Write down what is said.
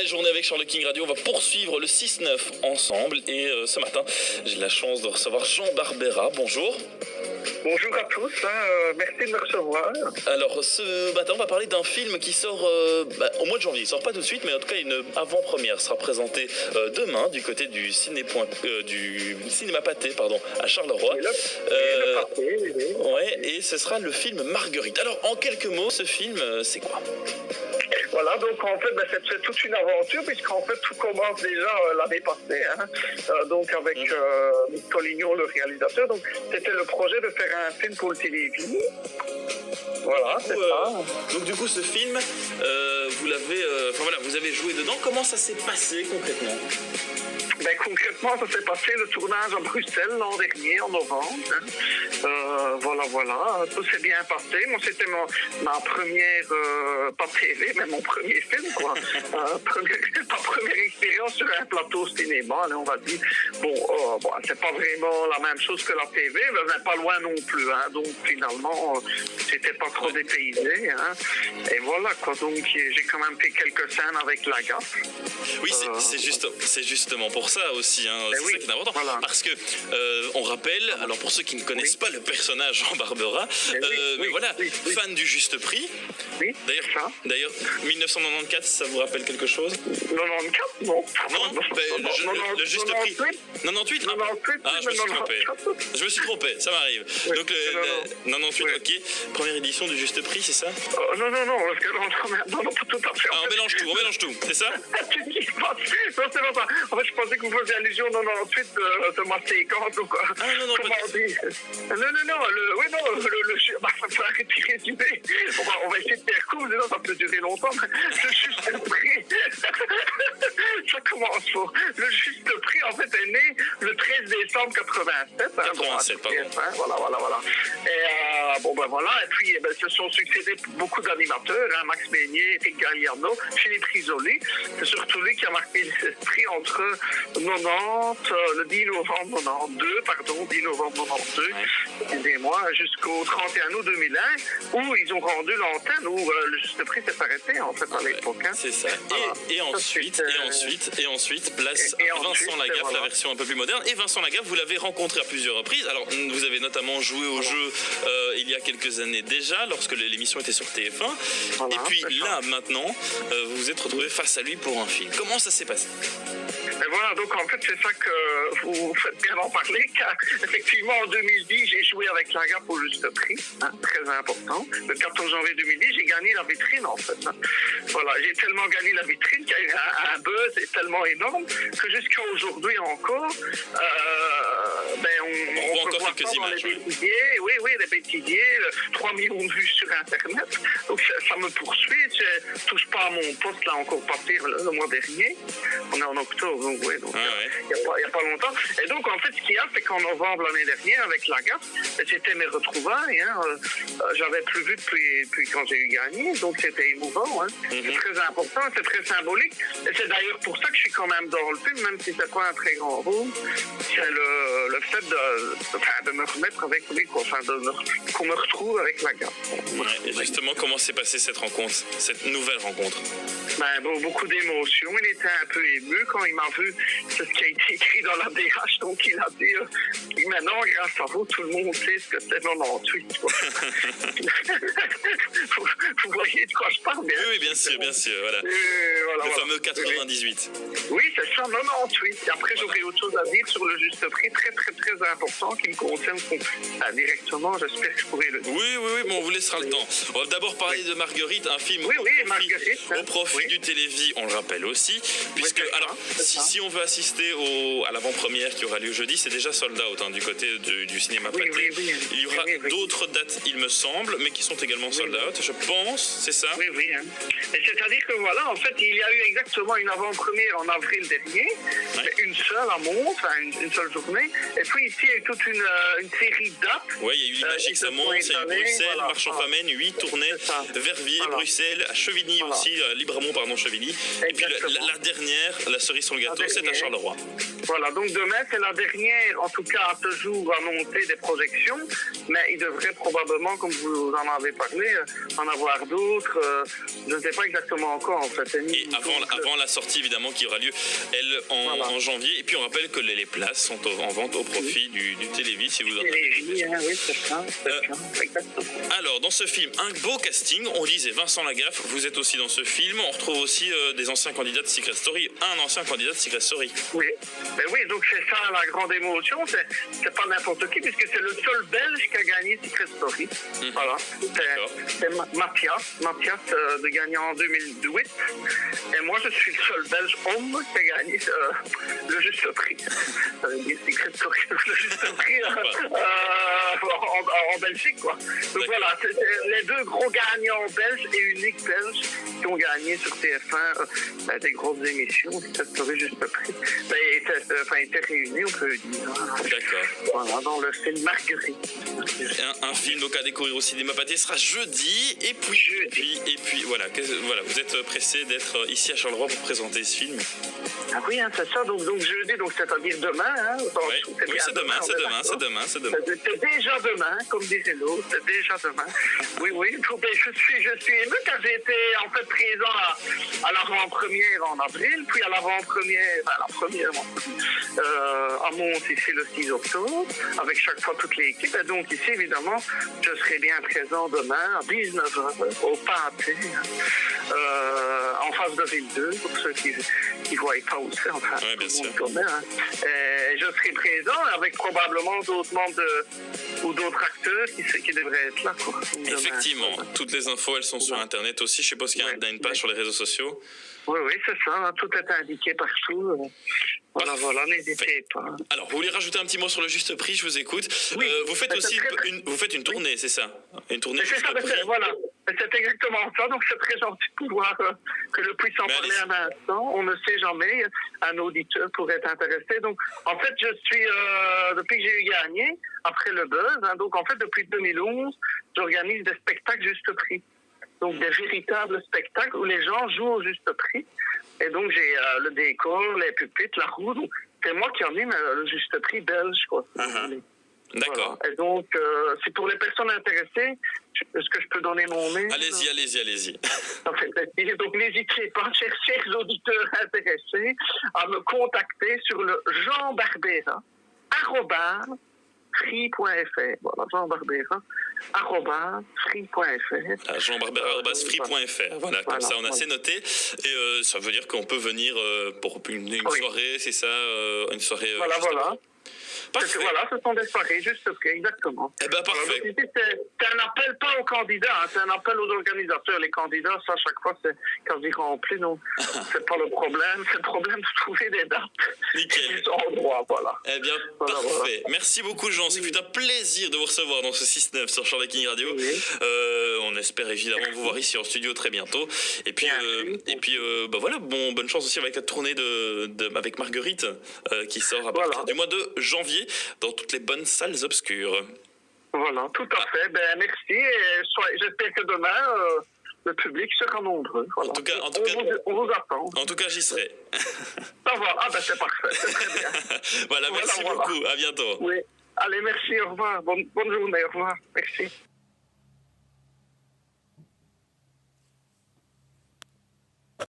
belle journée avec Charles King Radio. On va poursuivre le 6-9 ensemble. Et ce matin, j'ai la chance de recevoir Jean Barbera. Bonjour. Bonjour à tous, merci de me recevoir. Alors, ce matin, on va parler d'un film qui sort au mois de janvier. Il sort pas tout de suite, mais en tout cas, une avant-première sera présentée demain du côté du cinéma Pathé, à Charleroi. Ouais, et ce sera le film Marguerite. Alors, en quelques mots, ce film, c'est quoi ? Voilà, donc en fait, c'est toute une aventure, puisqu'en fait, tout commence déjà l'année passée, donc avec Collignon, le réalisateur. Donc, c'était le projet de faire un film pour le télévision. Voilà, c'est ça. Donc, du coup, ce film, vous avez joué dedans. Comment ça s'est passé concrètement ? Concrètement, ça s'est passé le tournage à Bruxelles l'an dernier, en novembre. Voilà. Tout s'est bien passé. Moi, c'était ma première, pas TV, mais mon premier film, quoi. Ma première expérience sur un plateau cinéma, là, on va dire. C'est pas vraiment la même chose que la TV, mais pas loin non plus. Donc, finalement, j'étais pas trop dépaysé. Et voilà, quoi. Donc, j'ai quand même fait quelques scènes avec la gaffe. Oui, c'est justement pour ça aussi, c'est ça qui est important, parce que on rappelle, alors pour ceux qui ne connaissent pas le personnage Jean Barbera, fan du Juste Prix. Oui, d'ailleurs 1994, ça vous rappelle quelque chose ? 94, non. Le Juste Prix. 98. Je me suis trompé, ça m'arrive. Donc 98, ok. Première édition du Juste Prix, c'est ça ? Non, parce que non, pas tout à fait. On mélange tout, c'est ça ? Non, c'est pas ça. En fait, je pensais que vous faisiez allusion au 98 de ma séquence ou quoi. Ah non, comment on dit ? Il faut arrêter de résumer. On va essayer de faire court, sinon ça peut durer longtemps. Le Juste Prix, ça commence fort. Le Juste Prix, en fait, est né le 13 décembre 87. 87, pardon. Voilà. Et puis, se sont succédés beaucoup d'animateurs, Max Beignet, Eric Galliano, Philippe Risoli. C'est surtout lui qui a marqué l'esprit entre le 10 novembre 92, excusez-moi, jusqu'au 31 août 2001, où ils ont rendu l'antenne, où le Juste Prix s'est arrêté, en fait, à l'époque. C'est ça. Et ensuite, place à Vincent Lagaffe, la version un peu plus moderne. Et Vincent Lagaffe, vous l'avez rencontré à plusieurs reprises. Alors, vous avez notamment joué au jeu il y a quelques années déjà, lorsque l'émission était sur TF1. Et puis là, maintenant, vous vous êtes retrouvé face à lui pour un film. Comment ça s'est passé ? Et voilà, donc en fait, c'est ça que vous faites bien en parler, car effectivement, en 2010, j'ai joué avec Lagaffe au Juste Prix, très important. Le 14 janvier 2010, j'ai gagné la vitrine, en fait. Voilà, j'ai tellement gagné la vitrine qu'il y a eu un buzz tellement énorme que jusqu'à aujourd'hui encore, on voit peut encore voir quelques ça dans images. les bêtisiers, les bêtisiers, 3 millions de vues sur Internet. Donc ça me poursuit, je touche pas à mon poste, là, encore pas pire, le mois dernier. On est en octobre, donc il n'y a pas longtemps. Et donc, en fait, ce qu'il y a, c'est qu'en novembre l'année dernière, avec Lagaffe, c'était mes retrouvailles. J'avais plus vu depuis quand j'ai eu gagné, donc c'était émouvant. C'est très important, c'est très symbolique. Et c'est d'ailleurs pour ça que je suis quand même dans le film, même si c'est pas un très grand rôle. C'est le fait de me remettre avec lui, qu'on me retrouve avec Lagaffe. Et justement, comment s'est passée cette rencontre, cette nouvelle rencontre ? Beaucoup d'émotions. Il était un peu ému quand il m'a vu. C'est ce qui a été écrit dans la DH. Donc, il a dit maintenant, grâce à vous, tout le monde sait ce que c'est 98. Vous voyez de quoi je parle, bien. Oui, bien sûr. Voilà. Le fameux 98. Oui, c'est ça, 98. Et après, j'aurais autre chose à dire sur le Juste Prix, très, très, très important, qui me concerne directement. J'espère que je pourrai le dire. Oui, on vous laissera le temps. On va d'abord parler de Marguerite, un film Marguerite, au profit du Télévis, on le rappelle aussi, puisque si on veut assister à l'avant-première qui aura lieu jeudi, c'est déjà sold out du côté du cinéma Pathé. Il y aura d'autres dates, il me semble, mais qui sont également sold out, je pense, c'est ça ? Oui. Et c'est-à-dire que en fait, il y a eu exactement une avant-première en avril dernier, une seule à Mons, une seule journée, Et puis ici, il y a eu toute une série de dates. Oui, il y a eu l'Imagique Samon, il y a eu Bruxelles, Marche en Famenne, 8 tournées, Verviers, Bruxelles, à Chevigny aussi, Libremont, Chevigny. Et puis la dernière, la cerise sur le gâteau, c'est à Charleroi. Voilà, donc demain, c'est la dernière, en tout cas à ce jour, annoncée des projections, mais il devrait probablement, comme vous en avez parlé, en avoir d'autres. Je ne sais pas exactement encore, en fait. Et avant la sortie, évidemment, qui aura lieu, elle, en janvier. Et puis, on rappelle que les places sont en vente au profit du Télévis, si vous en avez. Oui, c'est ça. Alors, dans ce film, un beau casting. On disait Vincent Lagaffe, vous êtes aussi dans ce film. On retrouve aussi des anciens candidats de Secret Story. Un ancien candidat de Secret Story. Oui. Ben oui, donc c'est ça la grande émotion. C'est pas n'importe qui, puisque c'est le seul Belge qui a gagné Secret Story. Voilà. C'est Mathias de gagner en 2008. Et moi, je suis le seul Belge homme qui a gagné le juste prix. Ça veut dire Secret Story, le juste prix en Belgique, quoi. Donc voilà, c'est les deux gros gagnants belges et uniques belges qui ont gagné sur TF1 des grosses émissions. Secret Story, juste prix. Étaient réunis, on peut dire. D'accord. Voilà, dans le film Marguerite. Un film donc à découvrir au cinéma Pathé sera jeudi. Et puis voilà, vous êtes pressé d'être ici à Charleroi pour présenter ce film. Ah oui, hein, c'est ça. Donc jeudi, donc c'est-à-dire demain. Hein, oui, c'est demain. C'est déjà demain, comme disait l'autre. C'est déjà demain. Oui. Je suis ému car j'ai été en fait présent à l'avant-première en avril, puis à l'avant-première, à Mons ici le 6 octobre, avec chaque fois toute l'équipe. Et donc ici, évidemment, je serai bien présent demain à 19h au Pâté, en face de Ville 2, pour ceux qui ne voient pas où c'est. Enfin, oui, bien sûr. Je serai présent avec probablement d'autres membres ou d'autres acteurs qui devraient être là. Quoi. Effectivement, toutes les infos, elles sont sur Internet aussi. Je suppose qu'il y a une page sur les réseaux sociaux. Oui, c'est ça. Tout est indiqué partout. Voilà, n'hésitez pas. Alors, vous voulez rajouter un petit mot sur le juste prix? Je vous écoute. Oui, vous faites aussi une tournée, c'est ça? Une tournée. C'est ça, voilà. C'est exactement ça. Donc, c'est très gentil de pouvoir que je puisse en parler un instant. On ne sait jamais. Un auditeur pourrait être intéressé. Donc, en fait, je suis, depuis que j'ai eu gagné, après le buzz, donc en fait, depuis 2011, j'organise des spectacles juste prix. Donc, des véritables spectacles où les gens jouent au juste prix. Et donc, j'ai le décor, les pupitres, la roue. Donc, c'est moi qui anime le juste prix belge, quoi. D'accord. Voilà. Et donc, c'est pour les personnes intéressées. Est-ce que je peux donner mon mail? Allez-y. Donc, n'hésitez pas, chers auditeurs intéressés, à me contacter sur le Jean Barbera, @free.fr. Voilà, Jean Barbera, @free.fr. Jean Barbera, @free.fr. Voilà, comme ça, on a assez noté. Et ça veut dire qu'on peut venir pour une soirée, c'est ça? Une soirée. Voilà. Voilà, ce sont des soirées, juste exactement. Eh bien, parfait. Alors, c'est un appel pas aux candidats, c'est un appel aux organisateurs. Les candidats, ça, à chaque fois, c'est quasi rempli, donc c'est pas le problème. C'est le problème de trouver des dates. Nickel. Qui sont en droit, voilà. Eh bien, parfait. Voilà. Merci beaucoup, Jean. C'est un plaisir de vous recevoir dans ce 6-9 sur Charles King Radio. Oui. On espère évidemment vous voir ici en studio très bientôt. Et puis, voilà, bonne chance aussi avec la tournée avec Marguerite qui sort à partir du mois de janvier dans toutes les bonnes salles obscures. Voilà, tout à fait. Merci et j'espère que demain le public sera nombreux. Voilà. On vous attend. En tout cas, j'y serai. Ça va, c'est parfait, c'est très bien. Merci beaucoup, à bientôt. Oui, allez, merci, au revoir. Bonne journée, au revoir. Merci.